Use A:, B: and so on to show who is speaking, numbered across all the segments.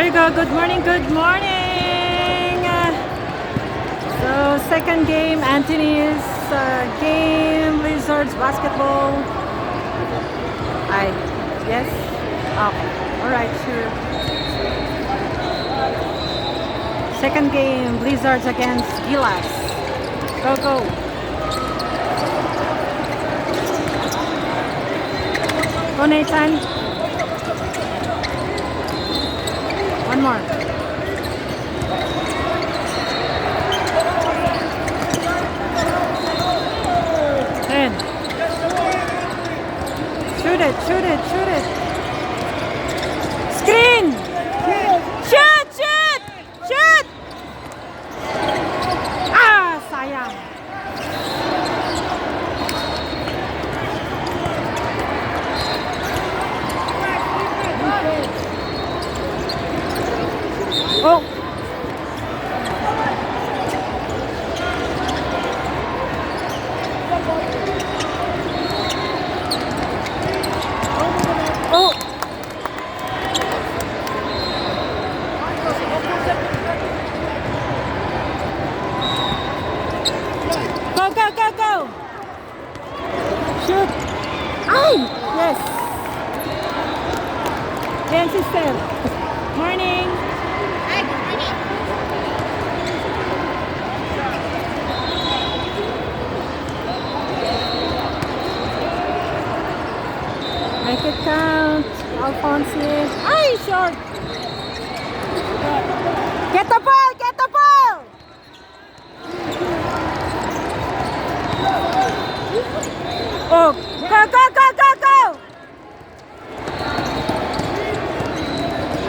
A: There you go. Good morning. Good morning. So second game, Anthony's game, Lizards basketball. Yes. Okay. All right. Sure. Second game, Blizzards against Gilas. Go go. Go Nathan. One more. Ten. Shoot it, shoot it, shoot it. Screen! Shoot, shoot! Shoot! Ah, sayang. Oh! Oh! Go, go, go, go! Shoot! Ay! Yes! Yan, sister. Morning!
B: Hi, good morning.
A: Make it count. Alphonse. Ay, short! Get the ball! Get the ball! Oh, go, go, go, go, go!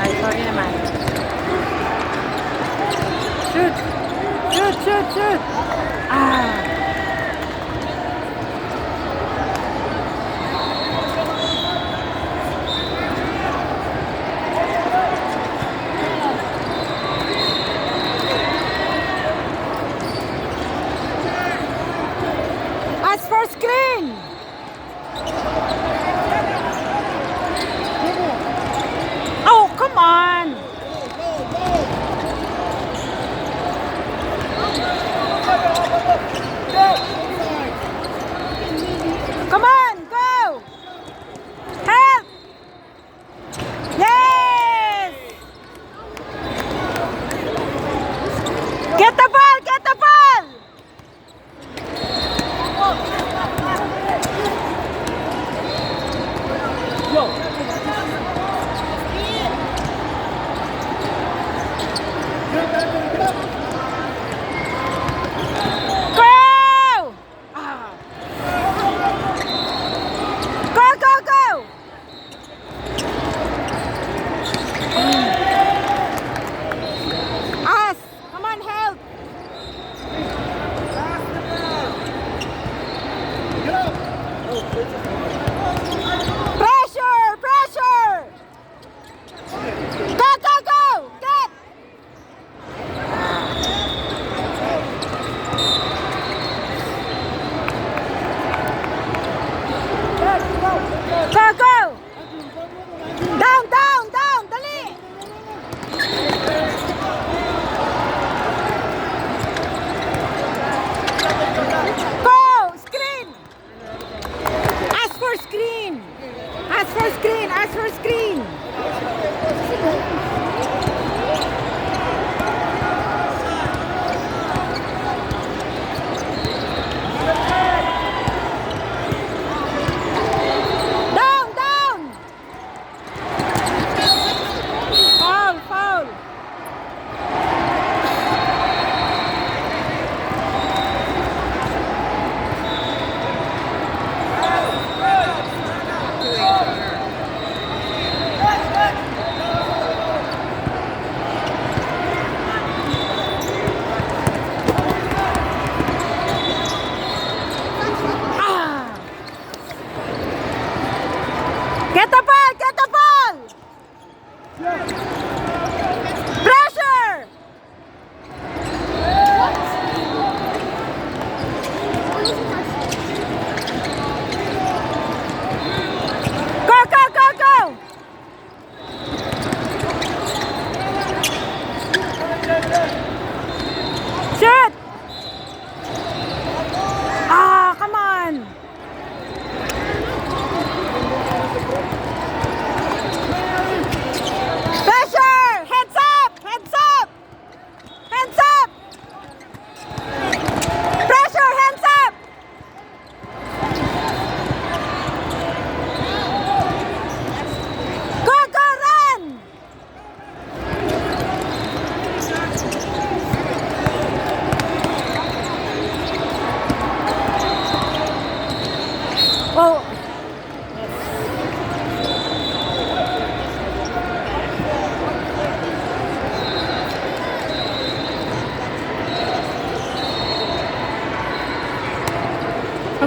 A: Ay, sorry naman. Shoot! Shoot, shoot, shoot! Ah! As for screen! Oh, come on!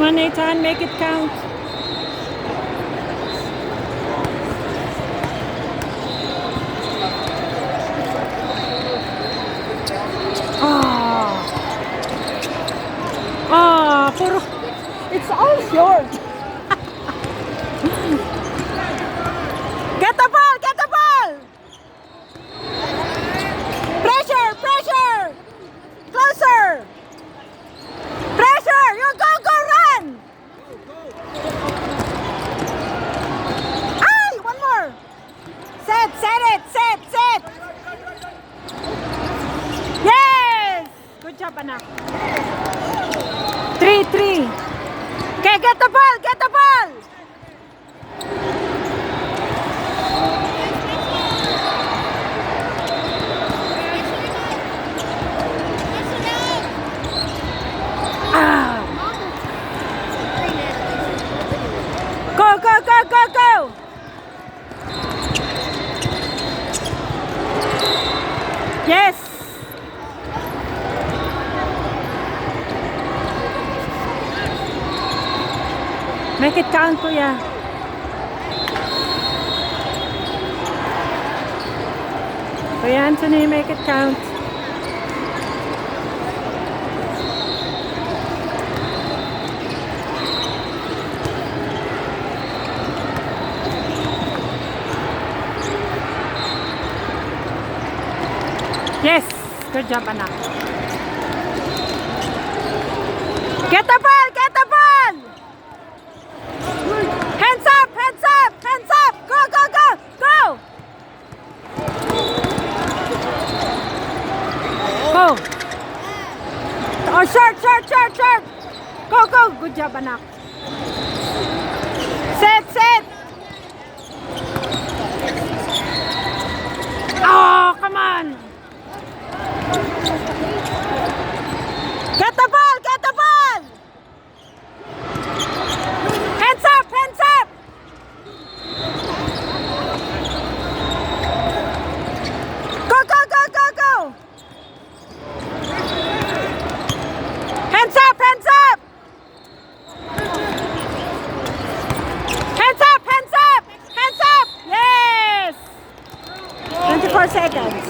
A: on, Nathan, make it count. Puro. It's all short. Get the ball, get the ball. Pressure, pressure. Closer. Pressure. You go, go, run. Ay, one more. Set it, set. Yes. Good job, anak. 3-3. Okay, get the ball, get the ball. Go. Yes. Make it count, Kuya. Kuya Anthony, make it count. Yes, good job, anak. Get the ball, get the ball. Hands up, hands up, hands up. Go, go, go, go. Go. Oh, short. Go. Good job, anak. Set. Oh, come on. Get the ball, get the ball. Hands up, hands up. Go, go, go, go, go. Hands up, hands up. Hands up, hands up, hands up. Yes. 24 seconds.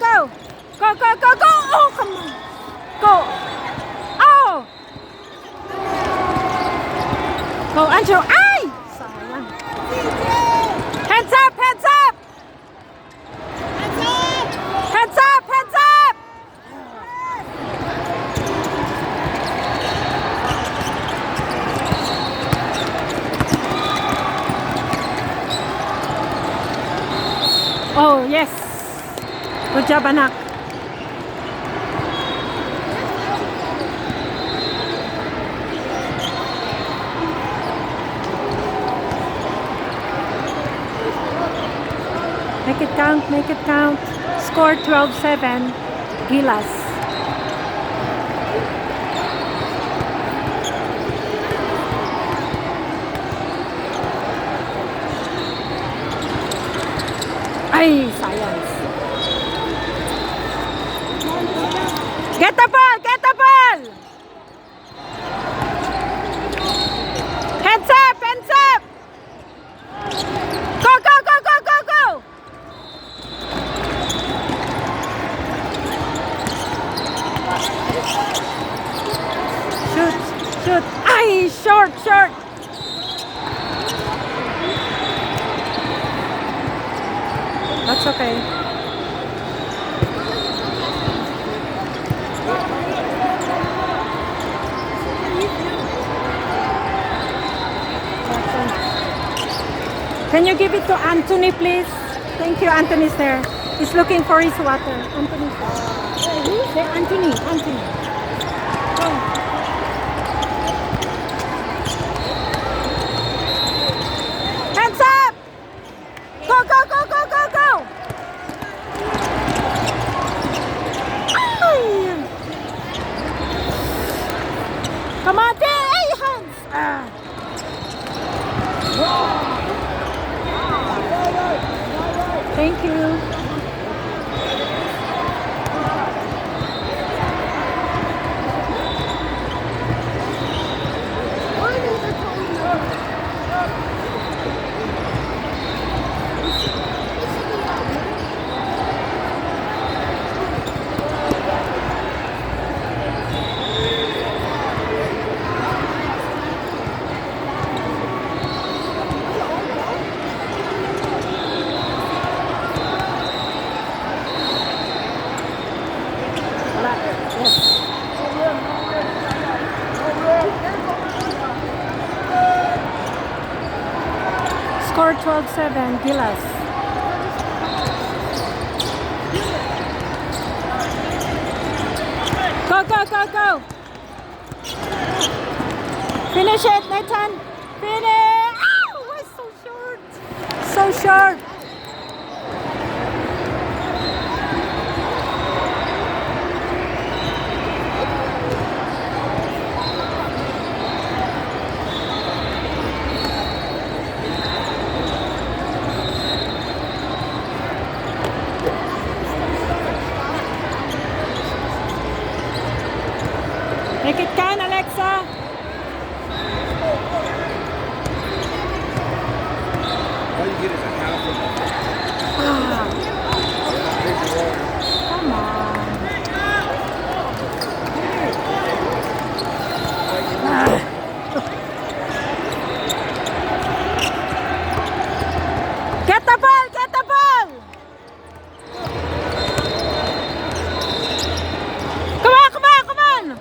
A: Go. Oh, come on. Go. Oh. Go, Andrew. Ay! Sayang. Hands up, hands up. Hands up, hands up. Oh, yes. Good job, anak. Make it count. Score 12-7. Gilas. Ay, sayang. Get the ball, get the ball. Hands up, hands up. Go, go, go, go, go, go. Shoot. Ay, short. That's okay. Can you give it to Anthony, please? Thank you. Anthony's there. He's looking for his water. Anthony's there. Who's there? Anthony. Go. Hands up! Go! Ay! Come on, hey, hands! score 12-7, Gilas. Go, go, go, go! Finish it, Nathan! Finish! Oh, it's so short! So short! Make it count, Alexa!
C: All you get is a half of
A: Come on. Get the ball! Get the ball! Come on! Come on! Come on!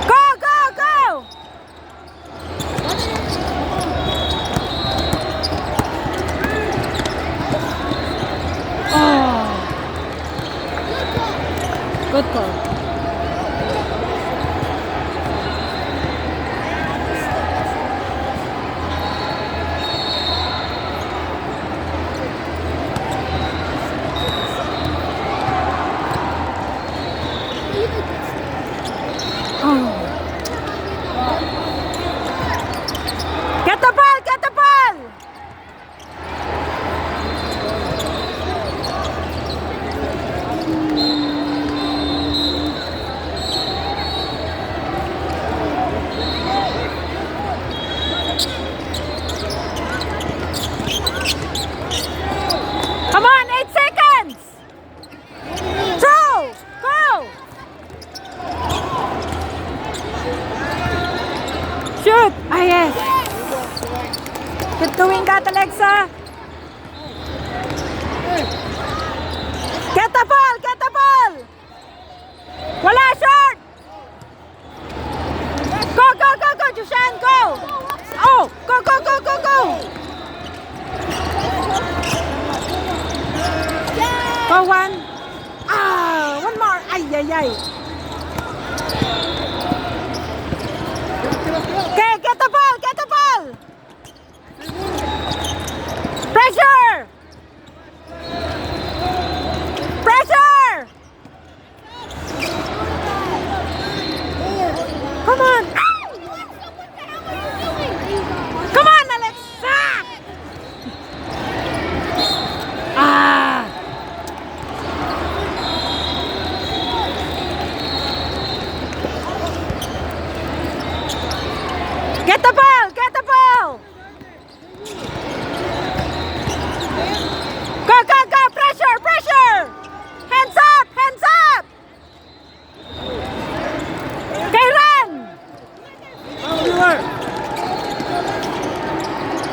A: Go! Go! Go! Oh! Good call. Get the ball! Get the ball! Come on, 8 seconds! Throw! Go! Shoot! Ah, yes! Keep doing that, Alexa! Get the ball! Get the ball! Wala, short! Go, go, go, go, Jushan, go! Oh! Go, go, go, go, go! Go, one! Ah! One more! Ay, ay, ay! Okay, get the ball! Get the ball! Pressure! Pressure! Come on! Come on, Alexa! Ah! Get the ball! Get the ball! Go, go, go! Pressure! Pressure! Hands up! Hands up! Okay, run!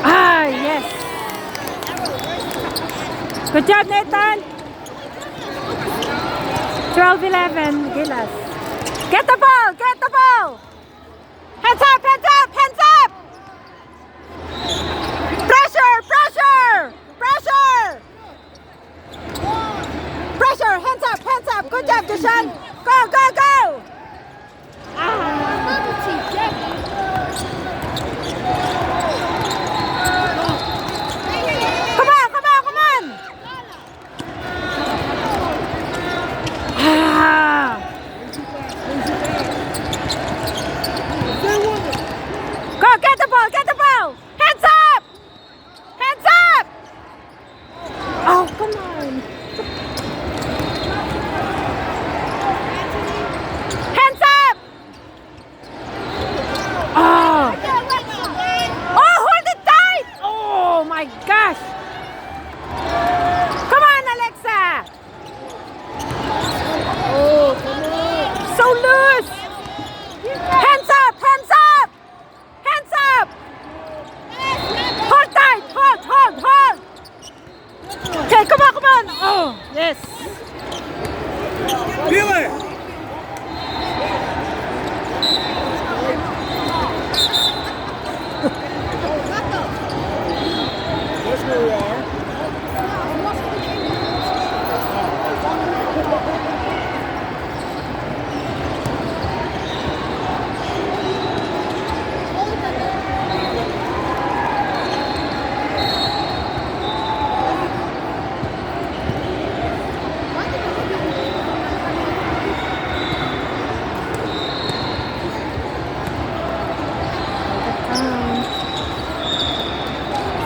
A: Ah, yes! Good job, Nathan! 12-11, Gilas. Get the ball! Get the ball! Hands up! Hands up! Hands up! Pressure! Pressure! Pressure! Pressure! Hands up! Hands up! Good job, Dushan! Go! Go! Go! Come on! Come on! Come on! Ah!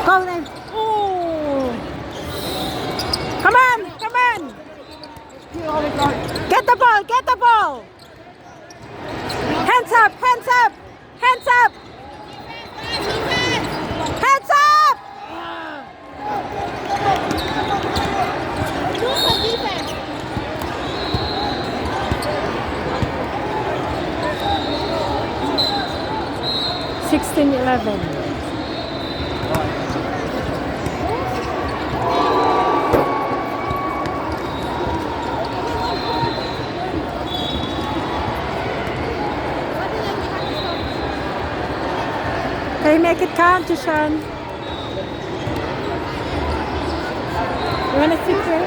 A: Go then. Oh. Come on, come on. Get the ball, get the ball. Hands up, hands up, hands up. Hands up.
B: Defense.
A: 16-11. Okay, make it count, Jishan. You wanna sit here?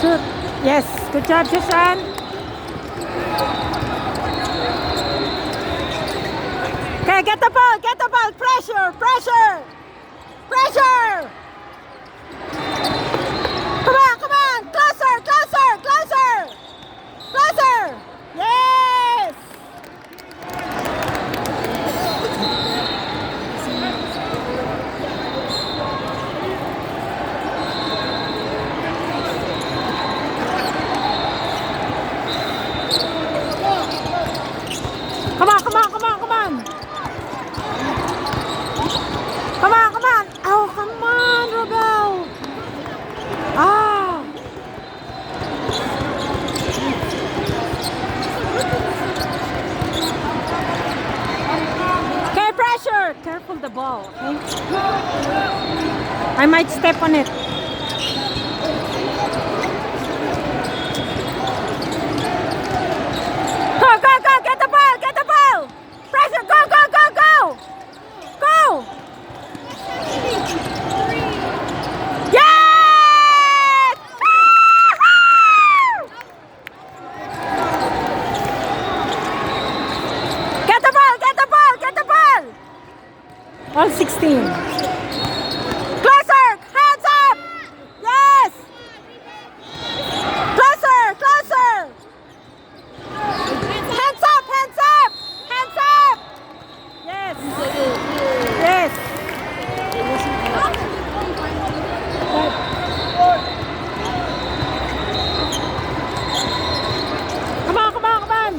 A: Shoot. Yes, good job, Jishan. Okay, get the ball, pressure, pressure, pressure. Come on, closer, closer, closer, closer. Yes. Come on, come on, come on, come on. Come on, come on. Oh, come on, Robel. Ah. Okay, pressure. Careful the ball, okay? I might step on it. Go, go, go. Get the ball, get the ball. Pressure, go, go, go, go. Go. Yes! Woo-hoo! Get the ball, get the ball, get the ball! All 16. Closer! Hands up! Yes! Closer! Closer! Hands up! Hands up! Hands up! Yes! Yes! Come on, come on, come on!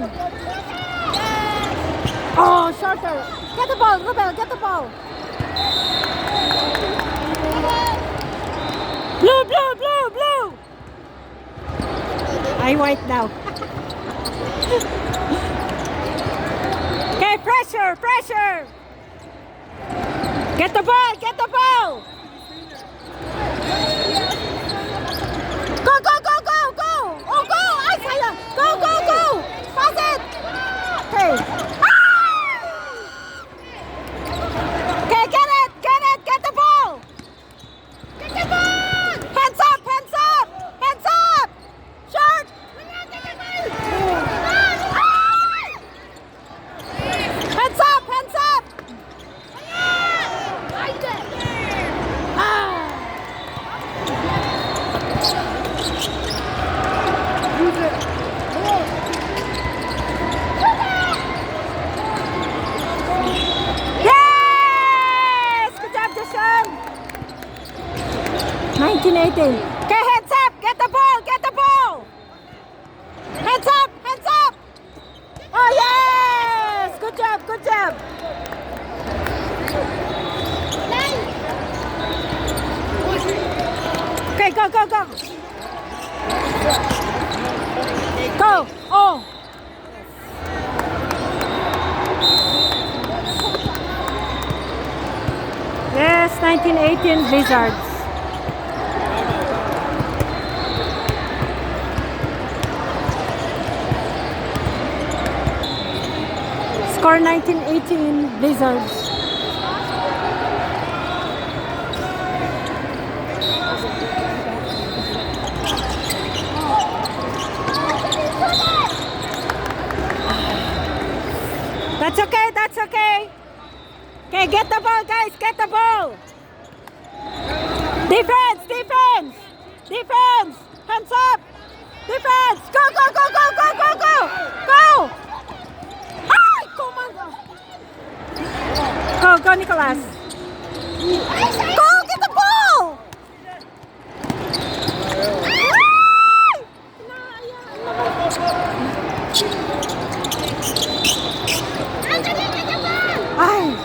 A: Oh, shorter! Get the ball, Robel, get the ball! Blue, blue, blue, blue! I white now. Okay, pressure, pressure! Get the ball, get the ball! Go, go, go, go, go! Oh, go! I say go, go, go! Pass it! Okay. Okay, get the ball!
B: Get the ball!
A: Hands up, hands up! Hands up! Short! Hands up, hands up! Ah! Yes! Good job, Jason! 19-18. Okay, hands up! Get the ball! Get the ball! Hands up! Hands up! Oh, yes! Good job! Good job! Okay, go, go, go! Go! Oh! Yes, 1918 Blizzards. Score 1918 Blizzards. That's okay, that's okay. Okay, get the ball, guys, get the ball. Defense, defense, defense. Hands up. Defense. Go, go, go, go, go, go, go. Go. Ay, come on. go, Nicholas. Go, get the ball! Ay!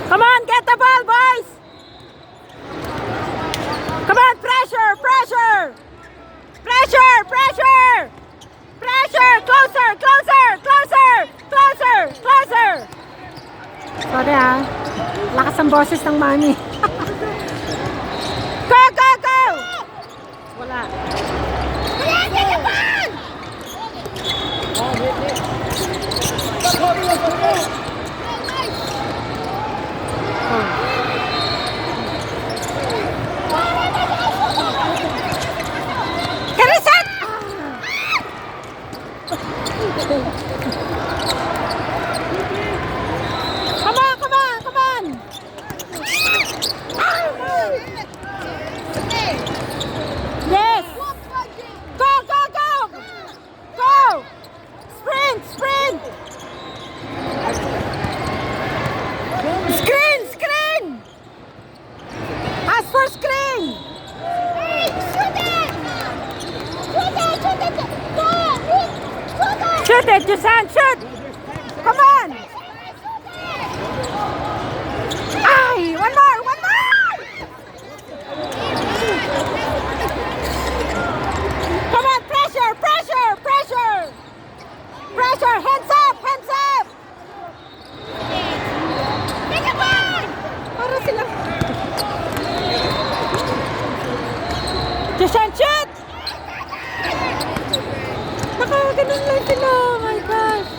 A: Come on, get the ball, boys! Come on, pressure, pressure! Pressure, pressure! Pressure! Closer, closer, closer, closer, closer! Sorry ah. Lakas ang boses ng mami. Go, go, go! Wala. Can we set? Come on, come on, come on! Yes! Go, go, go! Go! Sprint, sprint! Screen, screen! Ask for screen! Shoot it, Jusan, shoot! Come on! Ay, one more, one more! Come on, pressure, pressure, pressure! Pressure, hands up, hands up! Para sila. Jusan, shoot! Ganun lang sila. Oh my gosh.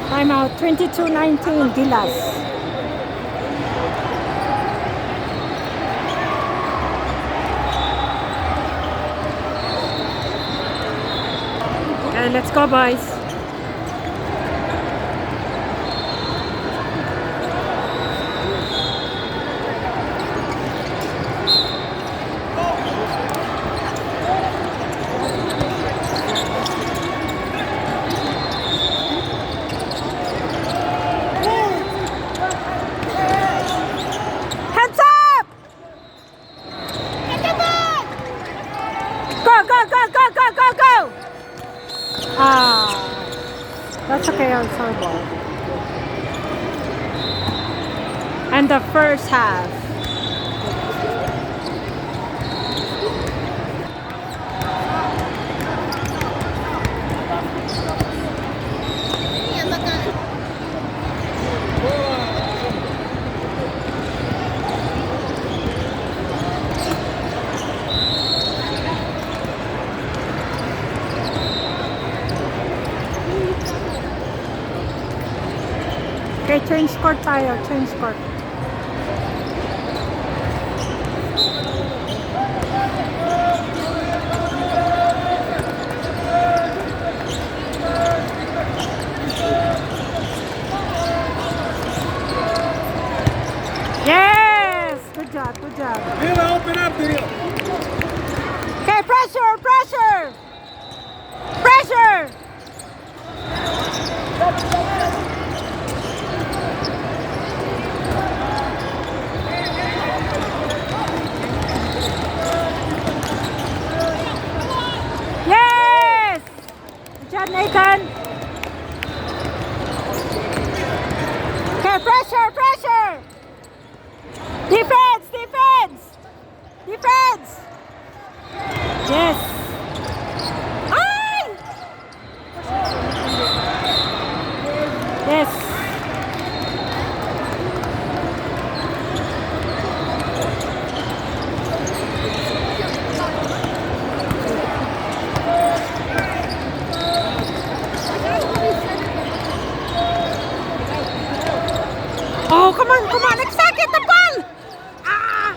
A: Time out. 22-19 Gilas. Okay, let's go, boys. Hands up! Go, go, go, go, go, go, go! Ah, that's okay on ball. And the first half. Okay, change court tayo. Change court. Yes! Good job, good job.
C: Daniel, open up, Daniel.
A: Okay, pressure, pressure! Pressure! Yes! Good job, Nathan. Okay, pressure, pressure! Defense, defense! Defense! Yes! Ay! Yes! Oh, come on, come on! Exact, get the ball! Ah!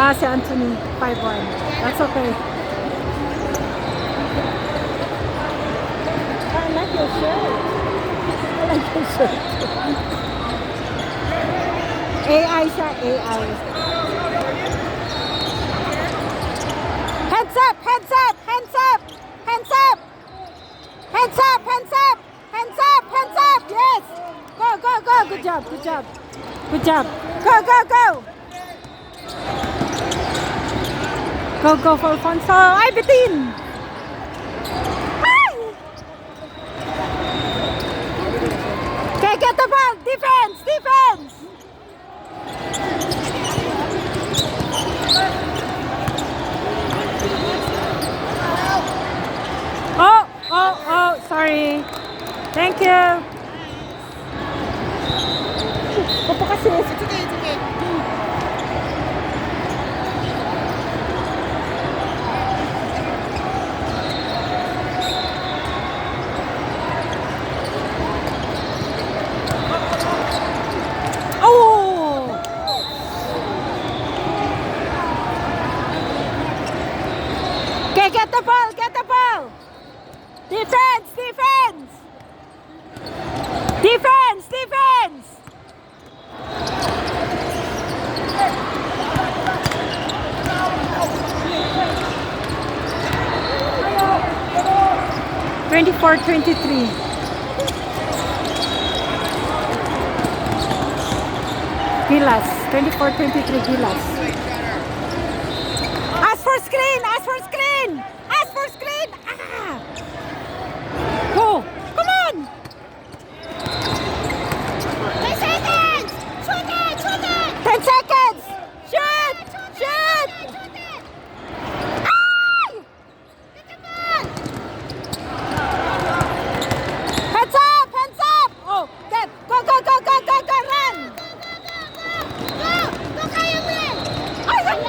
A: Si Anthony, 5-1. That's okay. I like your shirt. I like your shirt. AI siya, AI. Hands up, hands up, hands up, hands up. Hands up, hands up, hands up, hands up. Yes. Go, go, go. Good job, good job. Good job. Go, go, go. Go, go for Alfonso. Ay, bitin. Ay! Okay, get the ball. Defense, defense. Oh, oh, oh, sorry. Thank you. Opo kasi.
B: It's okay, it's okay.
A: Oh! Okay, get the ball, get the ball. Defense, defense. Defense, defense. Twenty-four, 23. Gilas, 24-23 Gilas. Ask for screen, ask for screen, ask for screen. Ah! Go, come on.
B: 10 seconds! Shoot it! Shoot it!
A: 10 seconds. Shoot, shoot.
B: Shoot it!
A: Ay!
B: Get the ball!
A: Hands up, hands up. Oh, get, go, go, go, go, go, go, run.
B: Go! Go, kaya mo yan!
A: Ay,
B: Lang!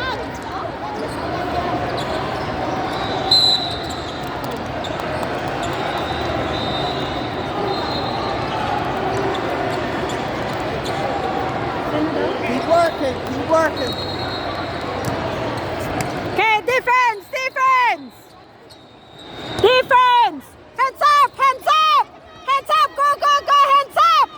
C: Keep working, keep working.
A: Okay, defense, defense. Defense. Hands up, hands up. Hands up, go, go, go, hands up.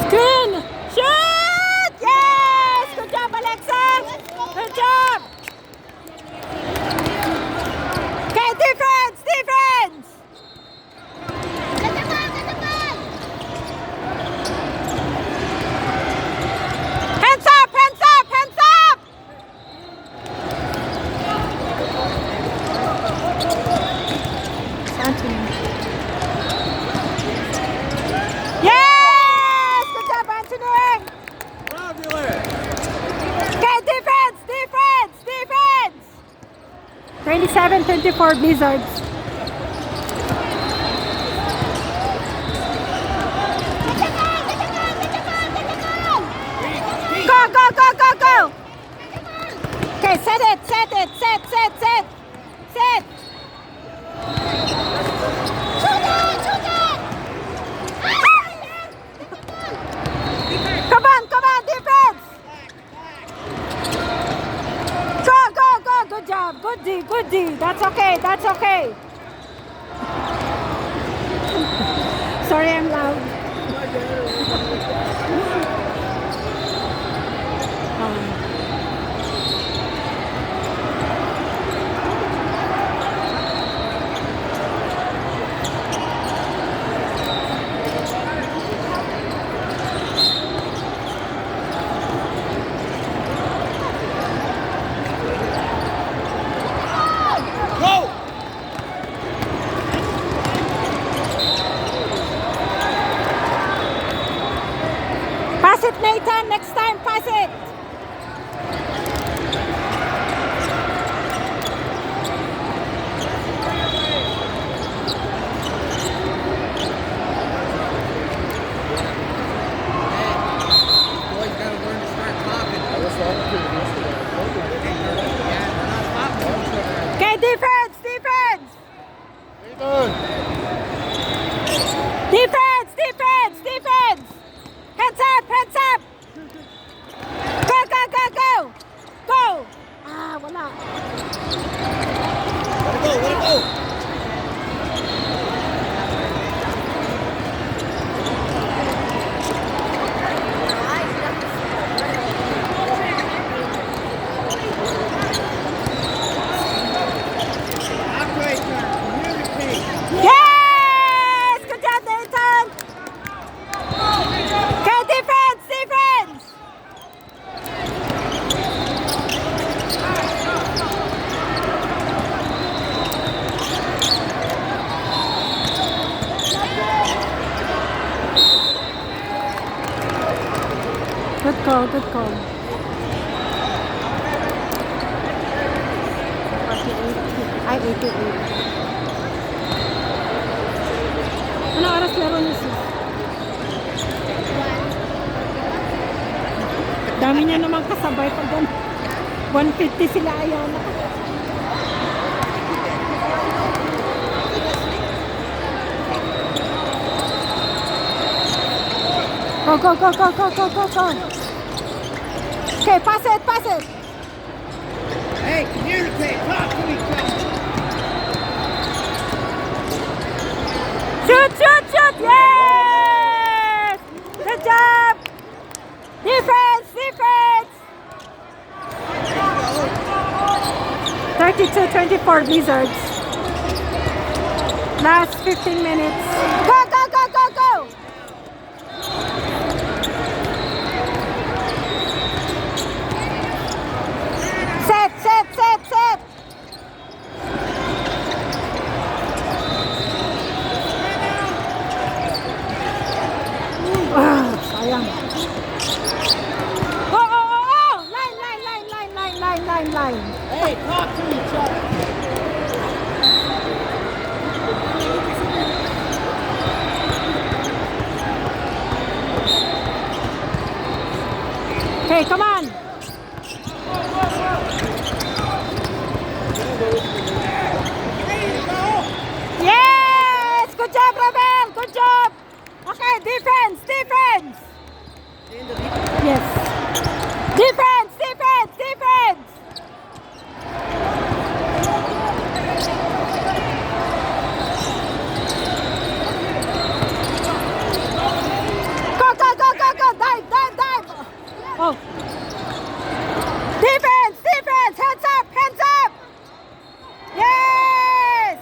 A: Screen! Shoot! Yes! Good job, Alexa! Good job! Okay, defense! Defense!
B: Get the ball! Get the ball!
A: Hands up! Hands up! Hands up! Anthony. Yes! Good job, Anthony!
C: Fabulous.
A: Okay, defense! Defense! Defense! 27-24 Blizzards.
B: Get the ball! Get the ball! Get the ball! Get the ball!
A: Go, go, go, go, go!
B: Get the ball!
A: Okay, set it, set it, set, set, set, set.
B: Shoot it! Shoot it!
A: Come on, defense. Go, go, go, good job, good D, good D. That's okay, that's okay. Sorry, I'm loud.
C: Go!
A: Okay, defense, defense.
C: Good.
A: Defense, defense, defense. Hands up, hands up. Go, go, go, go. Go. Ah, wala.
C: Let it go, let it go. Operator, communicate.
A: Yes! Good job, Nathan. Okay, defense, defense. Good call, good call. 48, ay 88. Ano oras laro niyo sis? Dami niya naman kasabay pag 150 sila ayaw na. Go, go, go, go, go, go, go, go. Okay, pass it, pass it.
C: Hey, communicate. Talk to each other.
A: Shoot, shoot, shoot. Yes! Good job. Defense, defense. 32-24 Blizzards. Last 15 minutes. Go, go, go, go, go. Set, set, set, set. Ah, sayang. Oh, oh, oh, oh. Line, line, line, line, line, line, line, line.
C: Hey, talk to each other.
A: Okay, come on. Yes! Good job, Ravel! Good job! Okay, defense! Defense! Yes. Defense! Defense! Defense! Go, go, go, go, go! Dive, dive, dive! Oh. Defense! Defense! Hands up! Hands up! Yes!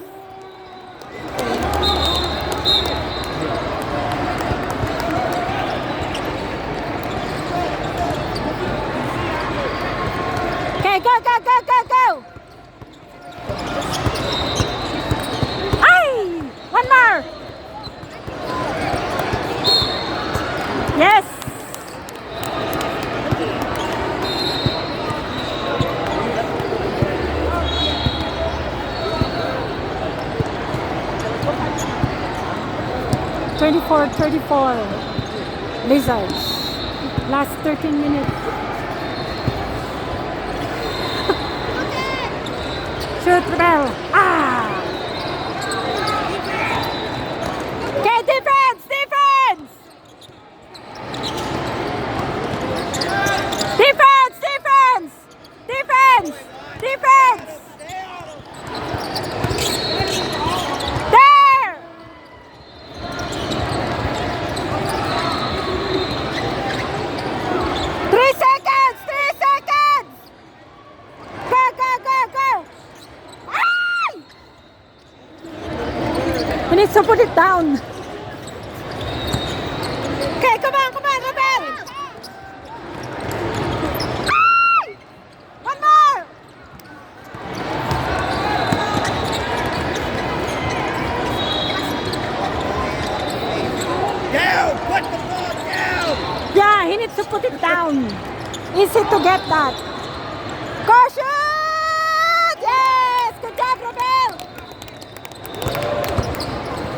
A: Okay, go, go, go, go, go! Ay! One more! Yes! $24-34 Lizards. Last 13 minutes. Shoot, Rebel. Ah! Okay, defense! Defense! Defense! Defense! Defense! Defense! There! 3 seconds! 3 seconds! Go, go, go, go! Ay! We need to put it down. Okay, come on, Rebel! Ay! One more!
C: Down! Put the ball down!
A: Yeah, he needs to put it down. Easy to get that. Go shoot! Yes! Good job, Rebel!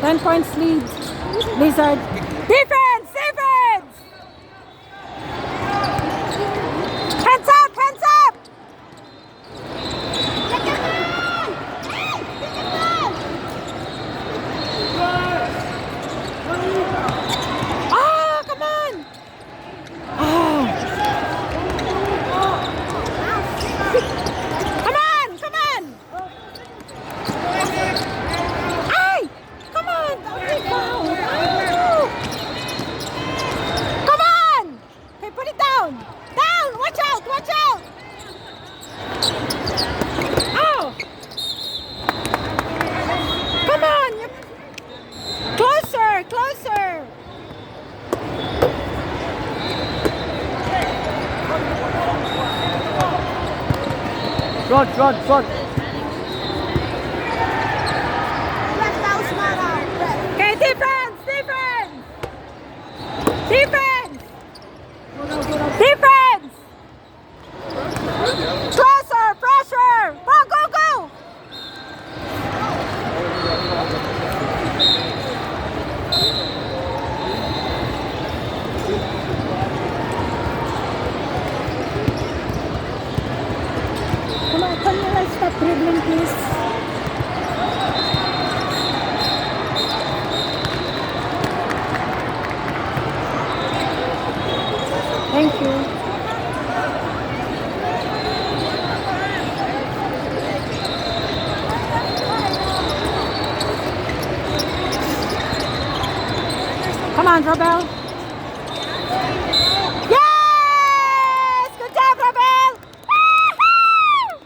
A: 10 points lead. Blizzard. Defense! Defense! Hands up! Hands up!
D: Front, front, front.
B: Left out, smart out.
A: Okay, defense, defense. Defense. Defense. Closer, pressure. Go, go, go. Come on, can you guys stop dribbling, please? Thank you. Come on, Robel. Yes! Good job, Robel! Woo-hoo!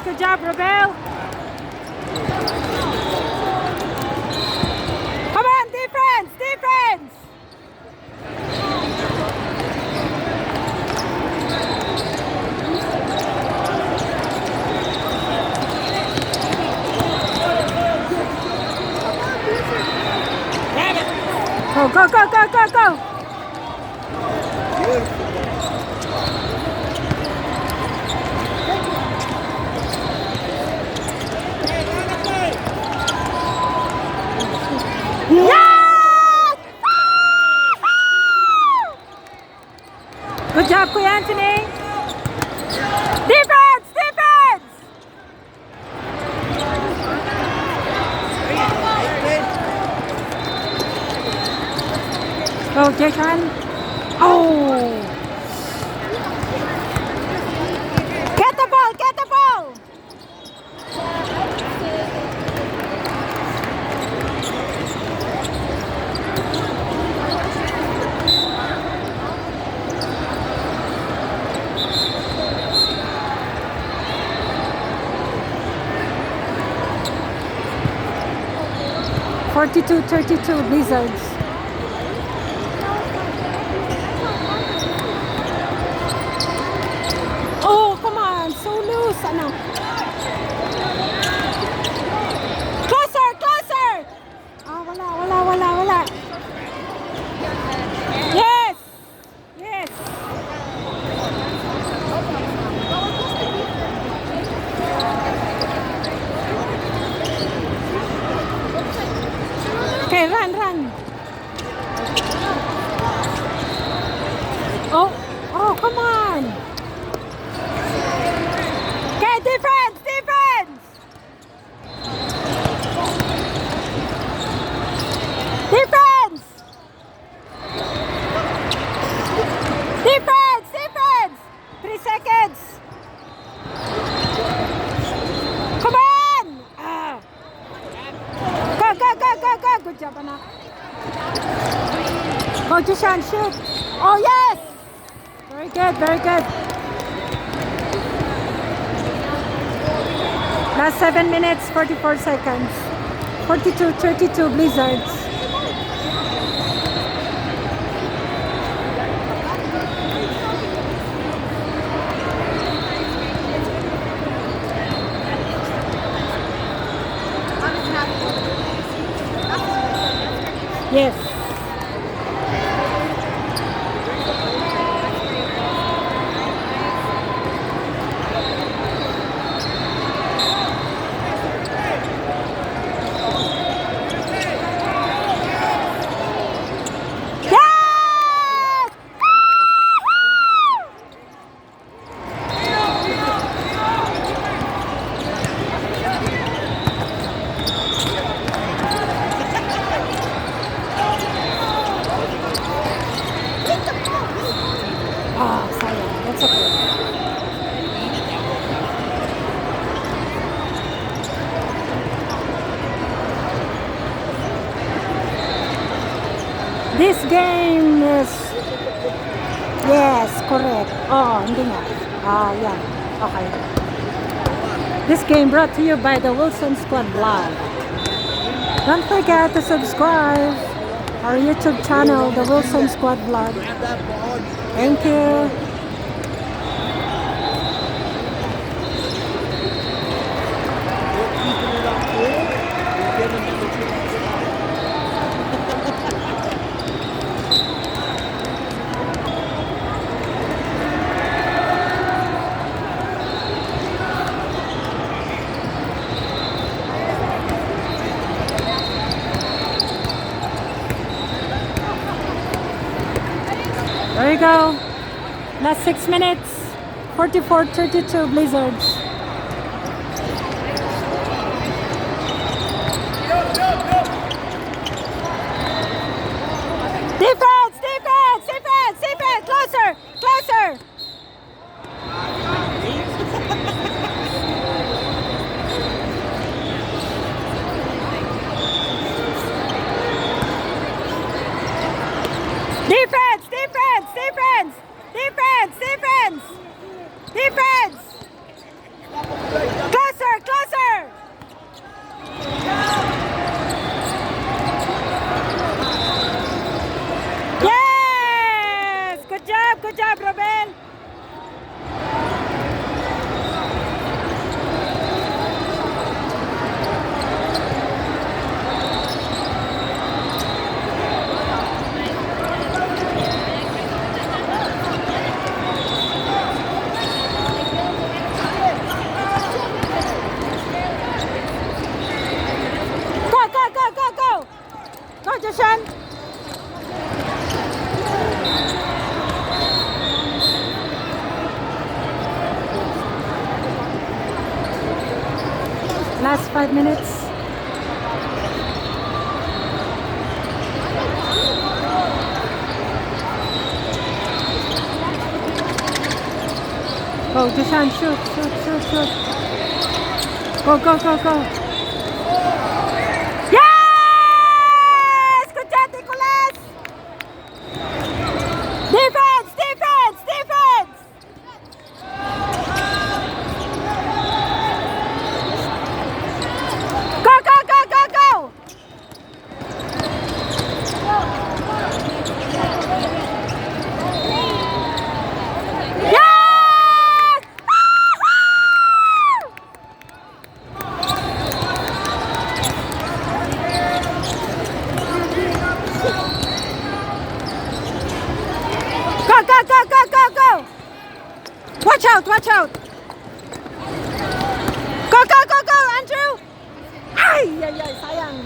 A: 'Good job, Rebel. Come on, defense, defense. Go, go, go, go, go, go. Yes! Good job, Kuya Anthony. Defense, defense. Go, Jason. Oh. Get the ball, get the ball. Forty-two, 32 Blizzards. Oh, come on, so loose. Ano? Closer, closer. Ah, wala. Yes. Yes. Okay, run. Oh, come on. Okay, defense. Defense. Defense. 3 seconds. Come on. Go. Good job, anak. Go, Jishan, shoot. Oh, yes. Very good. Last 7 minutes, 44 seconds. 42, 32 Blizzards. Yes. game is... Yes, correct. Oh, hindi nga. Yeah. Okay. This game brought to you by the Wilson Squad Vlog. Don't forget to subscribe our YouTube channel, the Wilson Squad Vlog. Thank you. There you go. Last 6 minutes. 44-32 Blizzards. Defense! Defense! Defense! Defense! Closer! Closer! Defense! Defense! Defense! Defense! Defense! Defense! Closer! Closer! Yes! Good job! Good job, Ruben! Go, Joshan! Last 5 minutes. Go, Joshan, shoot, shoot, shoot, shoot. Go, go, go, go. Yes! Good job, Nicolas! Defense! Defense! Defense! Go, go, go, go, go! Yes! Go, go, go, go, go, go! Watch out, watch out! Go, go, go, go, Andrew! Ay, ay, ay, sayang.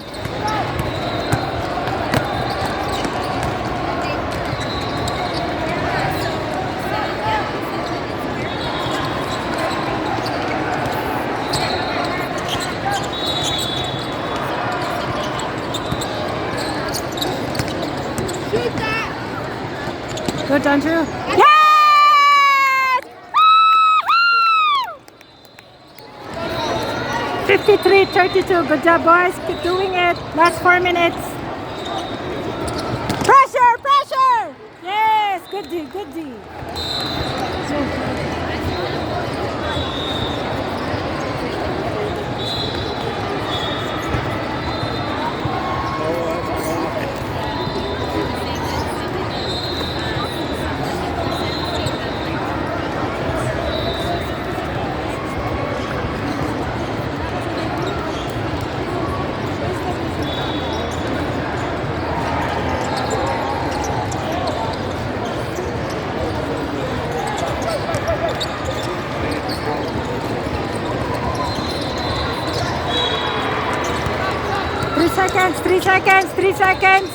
A: Good, Andrew. Yes! 53-32. Good job, boys. Keep doing it. Last 4 minutes. Pressure, pressure. Yes, good D, good D. Seconds, 3 seconds, 3 seconds.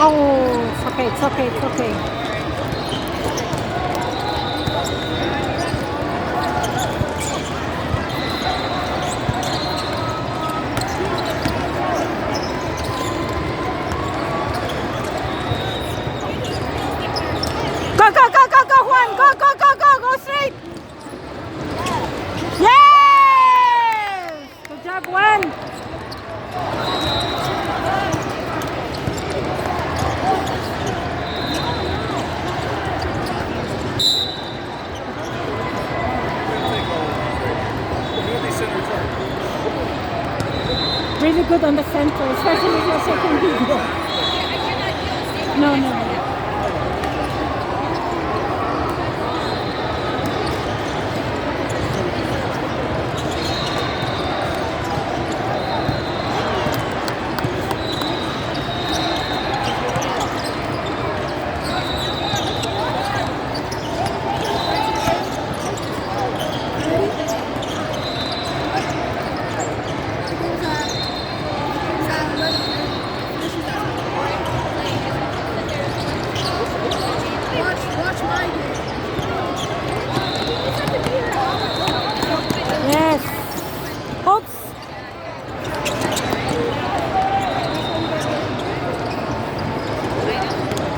A: Oh, it's okay, it's okay, it's okay. really good on the center, especially if you're taking video. No, no, no.
B: Watch my game.
A: Yes. Oops.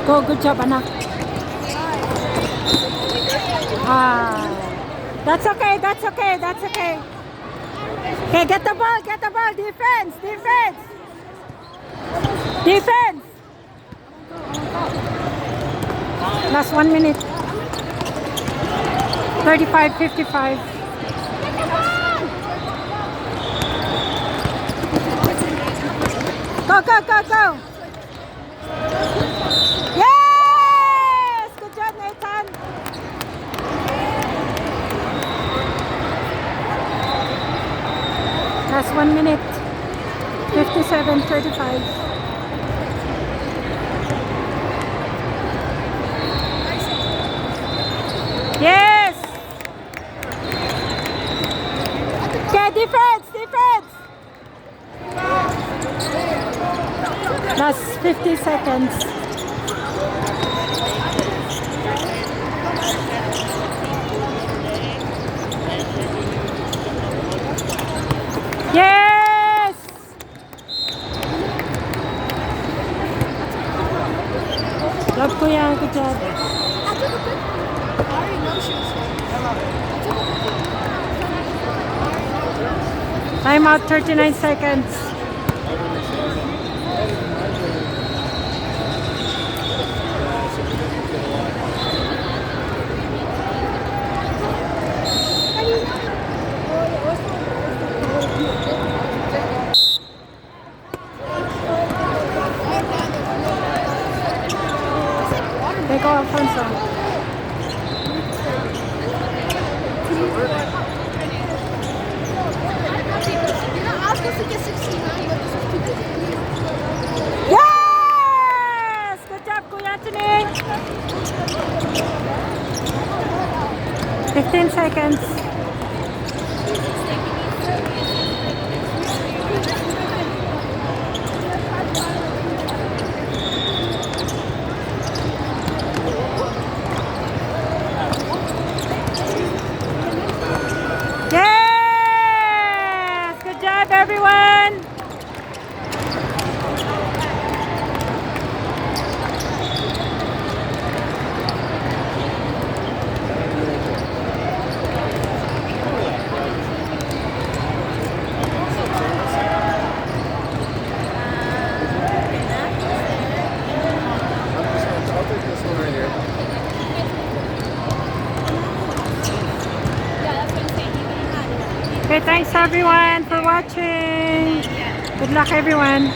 A: Go, good job, anak. Ah, that's okay, that's okay, that's okay. Okay, get the ball, defense, defense. Defense. Last 1 minute. 35-55. Go, go, go, go. Yes! Good job, Nathan. Last 1 minute. 57-35. Yes! Okay, defense, defense! Last 50 seconds. Yes! Love ko yan, good job. Time out, 39 seconds. They go Alfonso. Yes! Good job, Kuya Anthony. 15 seconds. Yes! Good job, everyone. Okay, thanks everyone for watching. Good luck everyone.